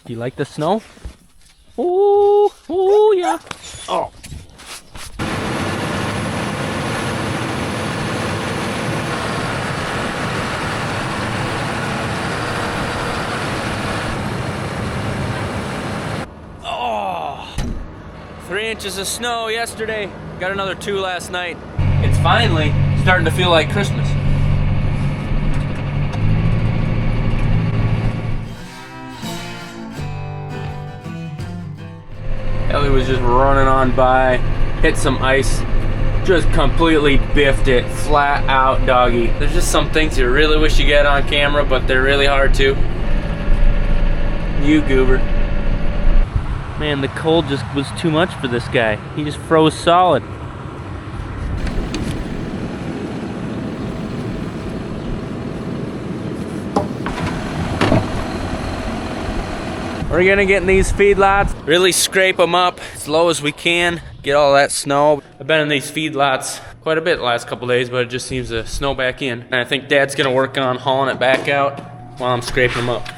Do you like the snow? Ooh, ooh, yeah. Oh. Oh, 3 inches of snow yesterday. Got another 2 last night. It's finally starting to feel like Christmas. Ellie was just running on by, hit some ice, just completely biffed it, flat out doggy. There's just some things you really wish you get on camera, but they're really hard to. You goober. Man, the cold just was too much for this guy. He just froze solid. We're gonna get in these feedlots, really scrape them up as low as we can, get all that snow. I've been in these feedlots quite a bit the last couple days, but it just seems to snow back in. And I think Dad's gonna work on hauling it back out while I'm scraping them up.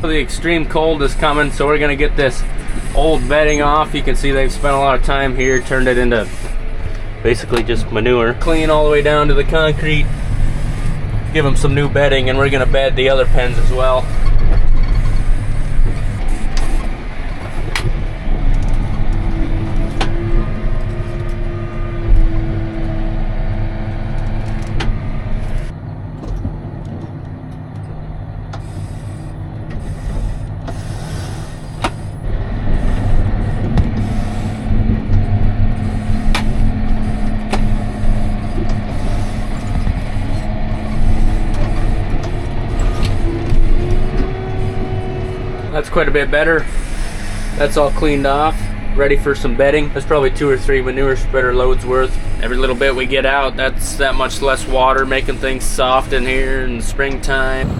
The extreme cold is coming, so we're gonna get this old bedding off. You can see they've spent a lot of time here, turned it into basically just manure. Clean all the way down to the concrete, give them some new bedding, and we're gonna bed the other pens as well. That's quite a bit better. That's all cleaned off, ready for some bedding. There's probably 2 or 3 manure spreader loads worth. Every little bit we get out, that's that much less water, making things soft in here in the springtime.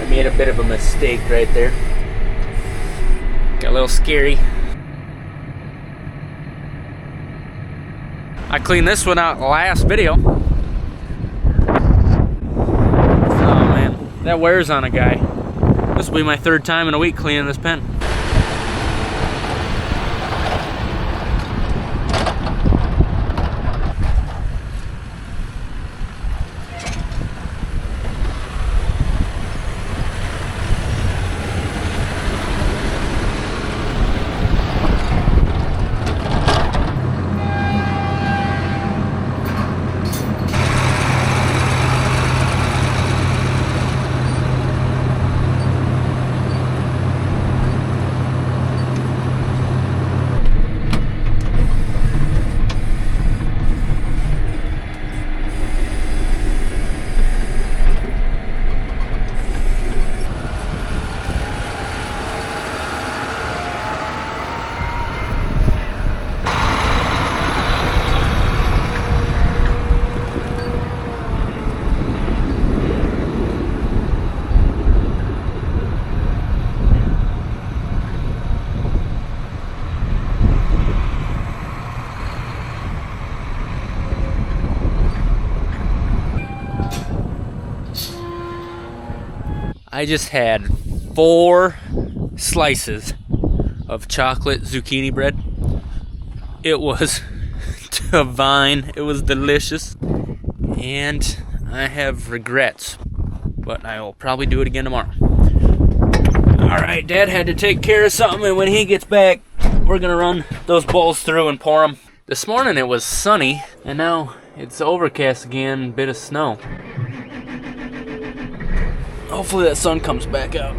Made a bit of a mistake right there. Got a little scary. I cleaned this one out in the last video. Oh man, that wears on a guy. This will be my 3rd time in a week cleaning this pen. I just had 4 slices of chocolate zucchini bread. It was divine. It was delicious. And I have regrets, but I will probably do it again tomorrow. Alright, Dad had to take care of something, and when he gets back, we're gonna run those bulls through and pour them. This morning it was sunny, and now it's overcast again, a bit of snow. Hopefully that sun comes back out.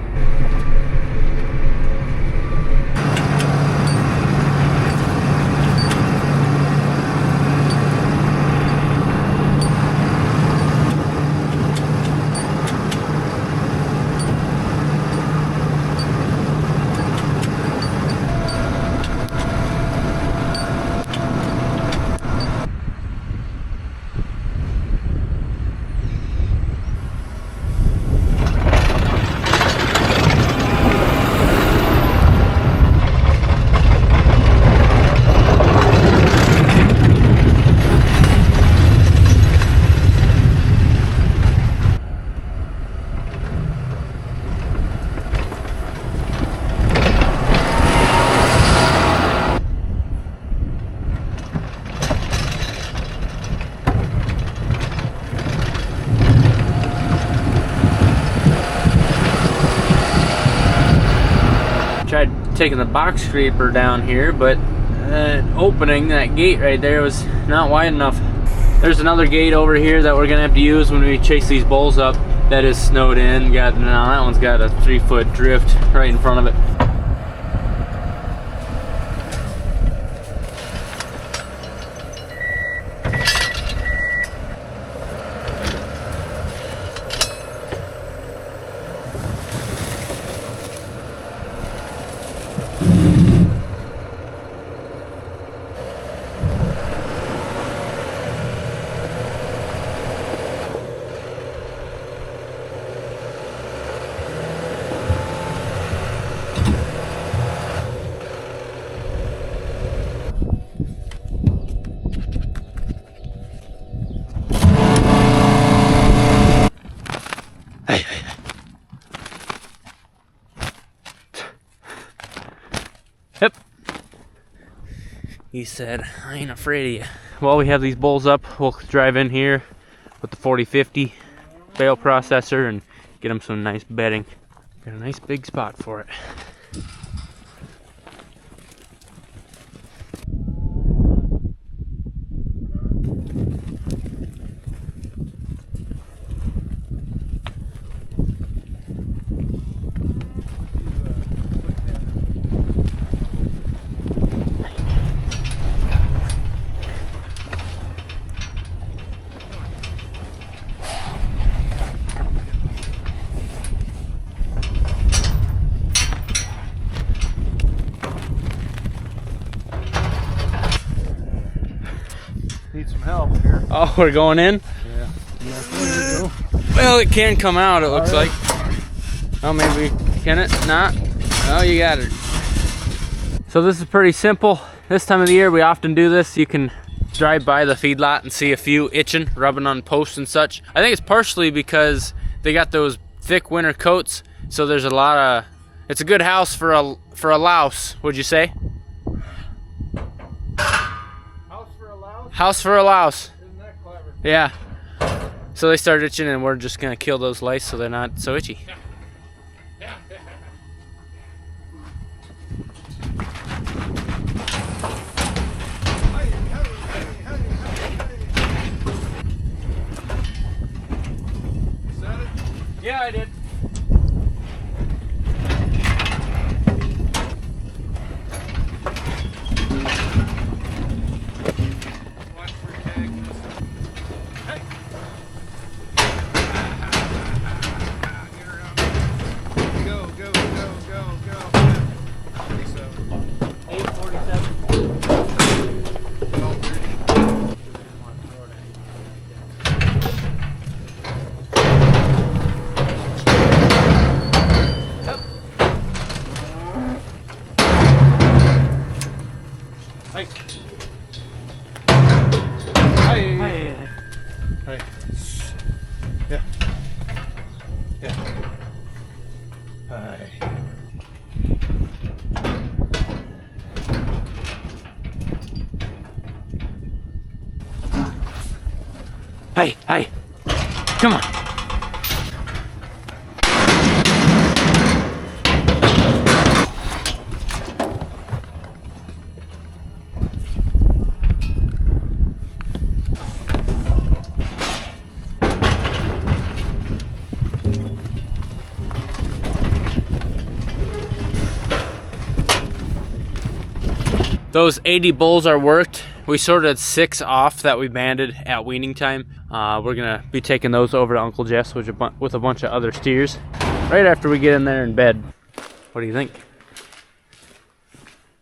Tried taking the box scraper down here, but opening that gate right there was not wide enough. There's another gate over here that we're gonna have to use when we chase these bulls up. That is snowed in. Now that one's got a 3-foot drift right in front of it. Yep. He said, I ain't afraid of you. While we have these bulls up, we'll drive in here with the 4050 bale processor and get them some nice bedding. Got a nice big spot for it. Need some help here. Oh, we're going in? Yeah. Well, it can come out, it looks like. Oh, maybe, can it? Not? Oh, you got it. So this is pretty simple. This time of the year, we often do this. You can drive by the feedlot and see a few itching, rubbing on posts and such. I think it's partially because they got those thick winter coats, so there's a lot of, it's a good house for a louse, would you say? House for a louse. Isn't that clever? Yeah. So they start itching, and we're just gonna kill those lice so they're not so itchy. Yeah, I did. Hey, hey. Come on. Those 80 bulls are worked. We sorted 6 off that we banded at weaning time. We're gonna be taking those over to Uncle Jeff's with a bunch of other steers right after we get in there in bed. What do you think?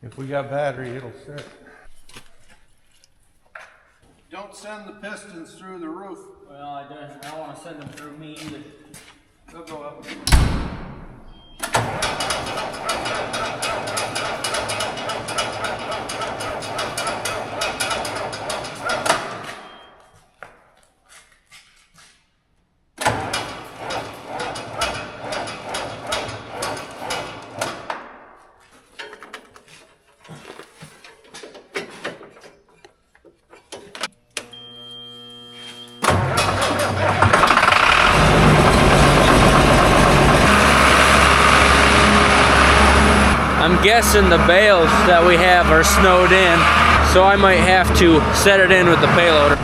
If we got battery, it'll start. Don't send the pistons through the roof. Well, I don't want to send them through me either. They'll go up. I'm guessing the bales that we have are snowed in, so I might have to set it in with the payloader.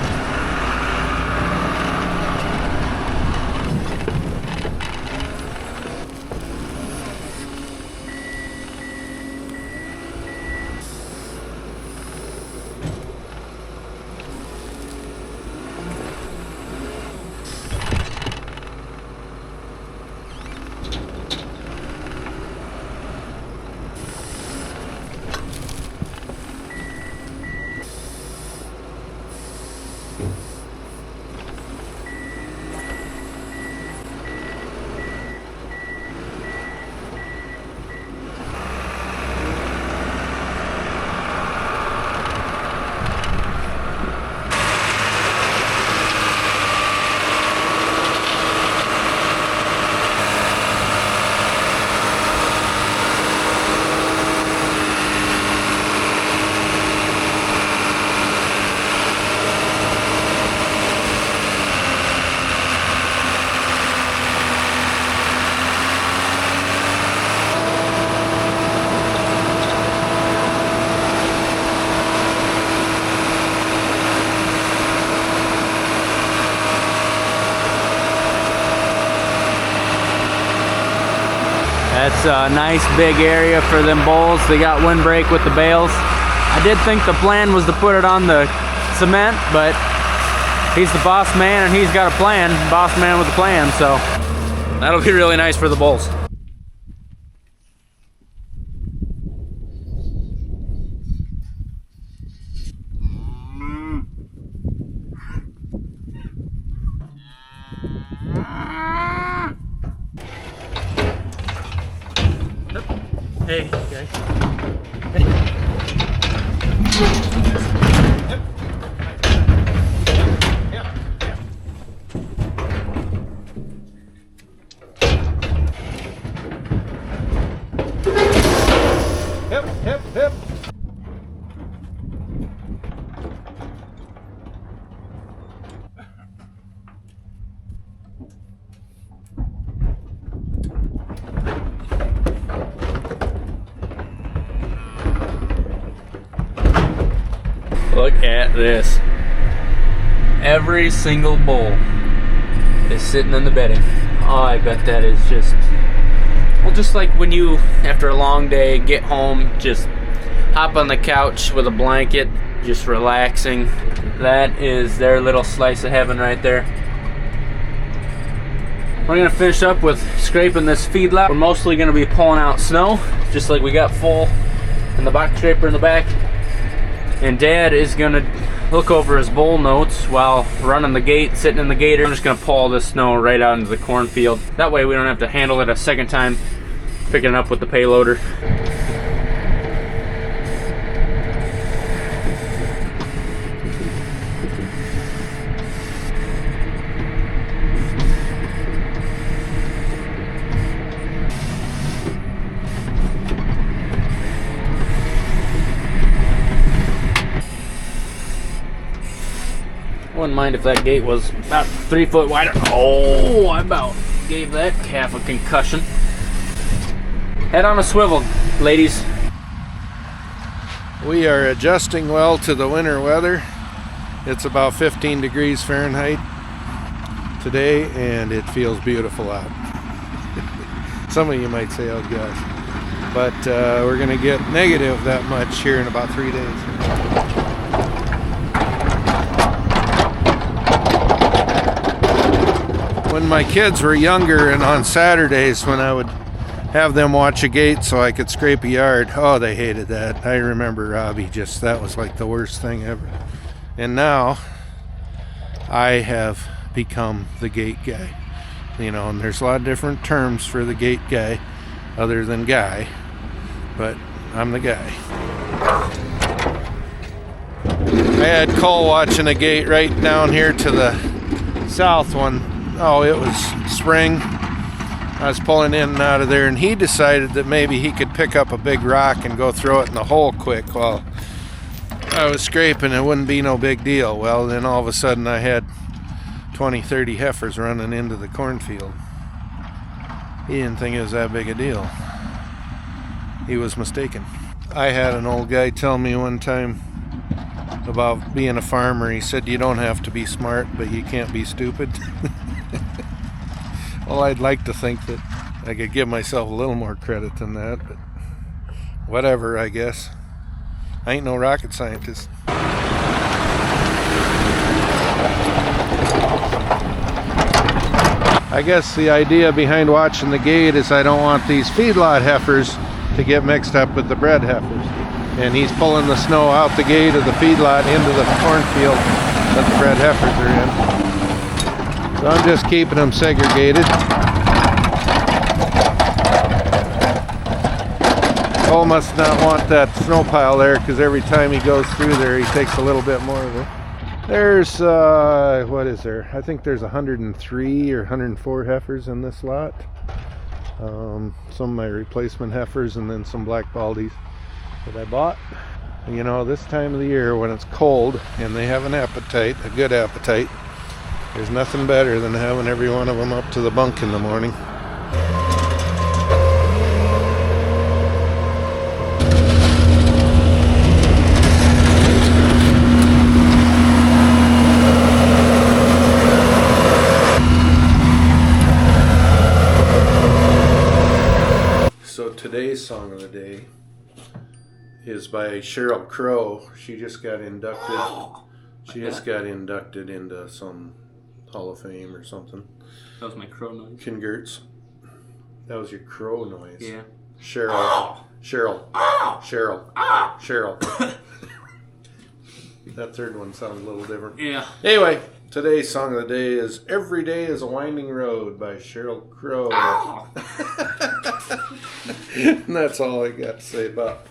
That's a nice big area for them bulls. They got windbreak with the bales. I did think the plan was to put it on the cement, but he's the boss man and he's got a plan. Boss man with a plan, so that'll be really nice for the bulls. Hey, guys. Hey. Hip, hip, hip. Look at this. Every single bull is sitting in the bedding. Oh, I bet that is just, well, just like when you, after a long day, get home, just hop on the couch with a blanket, just relaxing. That is their little slice of heaven right there. We're gonna finish up with scraping this feedlot. We're mostly gonna be pulling out snow, just like we got full in the box scraper in the back. And Dad is gonna look over his bull notes while running the gate, sitting in the gator. I'm just gonna pull all this snow right out into the cornfield. That way we don't have to handle it a second time, picking it up with the payloader. Wouldn't mind if that gate was about 3 foot wider. Oh, I about gave that calf a concussion. Head on a swivel, ladies. We are adjusting well to the winter weather. It's about 15 degrees Fahrenheit today, and it feels beautiful out. Some of you might say, oh gosh. But we're going to get negative that much here in about 3 days. When my kids were younger and on Saturdays when I would have them watch a gate so I could scrape a yard, oh, they hated that. I remember Robbie, just that was like the worst thing ever. And now I have become the gate guy. You know, and there's a lot of different terms for the gate guy other than guy, but I'm the guy. I had Cole watching a gate right down here to the south one. Oh, it was spring. I was pulling in and out of there, and he decided that maybe he could pick up a big rock and go throw it in the hole quick while I was scraping. It wouldn't be no big deal. Well, then all of a sudden I had 20, 30 heifers running into the cornfield. He didn't think it was that big a deal. He was mistaken. I had an old guy tell me one time about being a farmer. He said, you don't have to be smart, but you can't be stupid. Well, I'd like to think that I could give myself a little more credit than that, but whatever, I guess. I ain't no rocket scientist. I guess the idea behind watching the gate is I don't want these feedlot heifers to get mixed up with the bred heifers. And he's pulling the snow out the gate of the feedlot into the cornfield that the bred heifers are in. So I'm just keeping them segregated. Cole must not want that snow pile there, because every time he goes through there he takes a little bit more of it. There's, what is there? I think there's 103 or 104 heifers in this lot. Some of my replacement heifers and then some black baldies that I bought. You know, this time of the year when it's cold and they have an appetite, a good appetite, there's nothing better than having every one of them up to the bunk in the morning. So today's song of the day is by Sheryl Crow. She just got inducted. She just got inducted into some Hall of Fame or something. That was my crow noise. Congrats. That was your crow noise. Yeah. Sheryl. That third one sounds a little different. Yeah. Anyway, today's song of the day is Every Day is a Winding Road by Sheryl Crow. And that's all I got to say about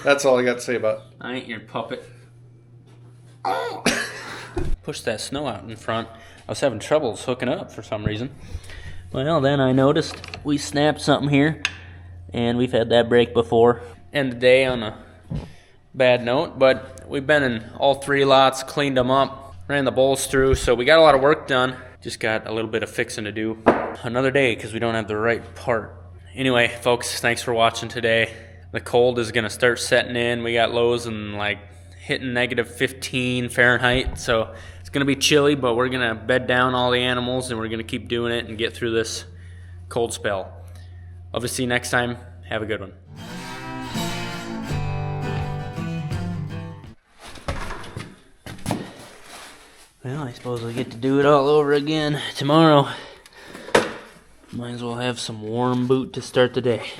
That's all I got to say about I ain't your puppet. Push that snow out in front. I was having troubles hooking up for some reason. Well, then I noticed we snapped something here, and we've had that break before. End the day on a bad note, but we've been in all 3 lots, cleaned them up, ran the bulls through, so we got a lot of work done. Just got a little bit of fixing to do. Another day because we don't have the right part. Anyway, folks, thanks for watching today. The cold is going to start setting in. We got lows and like hitting negative 15 Fahrenheit, so it's going to be chilly, but we're going to bed down all the animals and we're going to keep doing it and get through this cold spell. Love to see you next time. Have a good one. Well, I suppose I get to do it all over again tomorrow. Might as well have some warm boot to start the day.